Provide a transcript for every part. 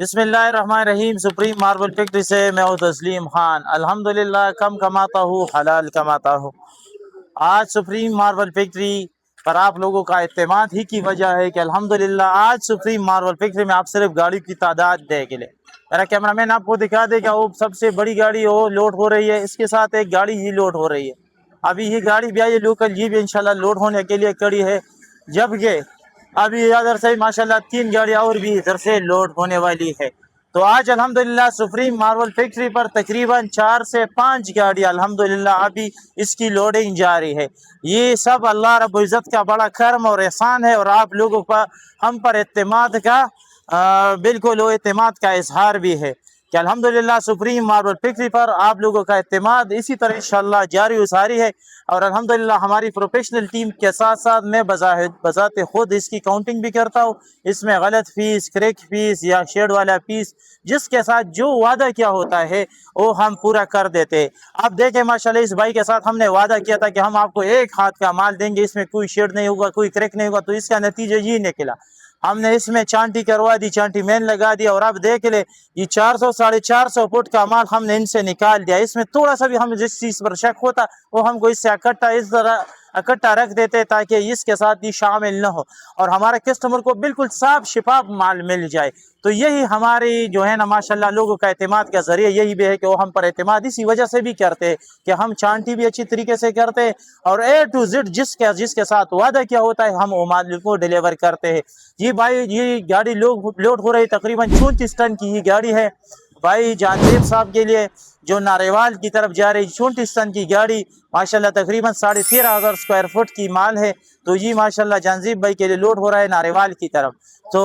बिस्मिल्लाहिर्रहमानिर्रहीम। Supreme marble factory से मैं हूं तस्लीम खान। अल्हम्दुलिल्लाह, कम कमाता हूँ हलाल कमाता हूँ। आज सुप्रीम मार्बल फैक्ट्री पर आप लोगों का इत्तेमाद ही की वजह है कि अल्हम्दुलिल्लाह आज सुप्रीम मार्बल फैक्ट्री में आप सिर्फ गाड़ी की तादाद देख ले। मेरा कैमरामैन आपको दिखा देगा, वो सबसे बड़ी गाड़ी वो लोड हो रही है, इसके साथ एक गाड़ी ही लोड हो रही है। अभी ये गाड़ी भी आई है लोकल, ये भी इंशाल्लाह लोड होने के लिए खड़ी है। जबकि अभी इधर से माशाल्लाह 3 गाड़ियाँ और भी इधर से लोड होने वाली है। तो आज अल्हम्दुलिल्लाह सुप्रीम मार्बल फैक्ट्री पर तकरीबन 4 से 5 गाड़ियाँ अल्हम्दुलिल्लाह अभी इसकी लोडिंग जारी है। ये सब अल्लाह रब्बुल इज़्ज़त का बड़ा करम और एहसान है, और आप लोगों पर हम पर एतमाद का बिल्कुल वो एतमाद का इजहार भी है कि अल्हम्दुलिल्लाह सुप्रीम मार्बल फैक्ट्री पर आप लोगों का एतमाद इसी तरह इंशाअल्लाह जारी व सारी है। और अल्हम्दुलिल्लाह हमारी प्रोफेशनल टीम के साथ साथ मैं बजाते खुद इसकी काउंटिंग भी करता हूँ। इसमें गलत फीस, क्रैक फीस या शेड वाला फीस, जिसके साथ जो वादा किया होता है वो हम पूरा कर देते हैं। आप देखें माशाल्लाह, इस भाई के साथ हमने वादा किया था कि हम आपको एक हाथ का माल देंगे, इसमें कोई शेड नहीं होगा, कोई क्रैक नहीं होगा। तो इसका नतीजा ये निकला, हमने इसमें चांटी करवा दी, चांटी मेन लगा दिया, और अब देख ले ये 400 450 फुट का माल हमने इनसे निकाल दिया। इसमें थोड़ा सा भी हमें जिस चीज पर शक होता वो हमको इससे इकट्ठा इस तरह इकट्ठा रख देते ताकि इसके साथ ये शामिल न हो और हमारे कस्टमर को बिल्कुल साफ शिफाफ माल मिल जाए। तो यही हमारी जो है ना माशाल्लाह लोगों का एतमाद का जरिए यही भी है कि वो हम पर एतमाद इसी वजह से भी करते हैं कि हम चांटी भी अच्छी तरीके से करते हैं और A to Z जिसके साथ वादा किया होता है हम वो माल को डिलीवर करते हैं। ये भाई ये गाड़ी लोड हो रही तकरीबन 34 टन की ये गाड़ी है भाई जानजेब साहब के लिए, जो नारेवाल की तरफ जा रही 34 टन की गाड़ी माशाल्लाह तकरीबन 13,500 स्क्वायर फुट की माल है। तो ये माशाल्लाह जानजेब भाई के लिए लोड हो रहा है नारेवाल की तरफ। तो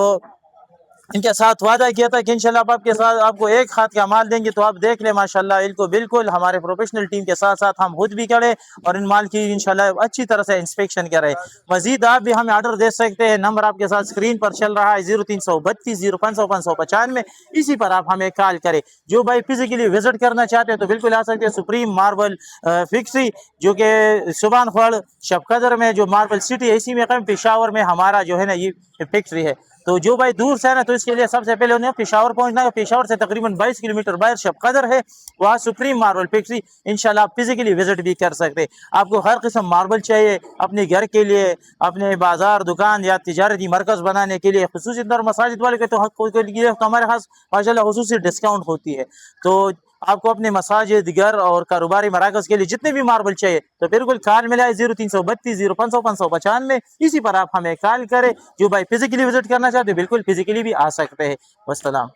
इनके साथ वादा किया था कि इंशाल्लाह आपके साथ आपको एक हाथ का माल देंगे। तो आप देख ले माशाल्लाह इनको बिल्कुल हमारे प्रोफेशनल टीम के साथ साथ हम खुद भी खड़े और इन माल की इंशाल्लाह अच्छी तरह से इंस्पेक्शन करें। मजीद आप भी हमें ऑर्डर दे सकते हैं, नंबर आपके साथ स्क्रीन पर चल रहा है 0332 0500 595, इसी पर आप हमें कॉल करें। जो भाई फिजिकली विजिट करना चाहते हैं तो बिल्कुल आ सकते हैं सुप्रीम मार्बल फैक्ट्री, जो कि सुबान खोड़ शबकदर में जो मार्बल सिटी है इसी में पेशावर में हमारा जो है ना ये फैक्ट्री है। तो जो भाई दूर से है ना तो इसके लिए सबसे पहले उन्हें पेशावर पहुंचना है। पेशावर से तकरीबन 22 किलोमीटर बाहर शबकदर है, वहाँ सुप्रीम मार्बल फैक्ट्री इंशाल्लाह आप फिजिकली विजिट भी कर सकते हैं। आपको हर किस्म मार्बल चाहिए अपने घर के लिए, अपने बाजार दुकान या तिजारती मरकज बनाने के लिए, खुसूसी तौर मसाजिद वाले के तो हमारे पास माशाल्लाह खुसूसी डिस्काउंट होती है। तो आपको अपने मसाजिद, घर और कारोबारी मराकज के लिए जितने भी मार्बल चाहिए तो बिल्कुल कॉल मिला है 0332 0500 595, इसी पर आप हमें कॉल करें। जो भाई फिजिकली विजिट करना चाहते हैं बिल्कुल फिजिकली भी आ सकते हैं। वस्सलाम।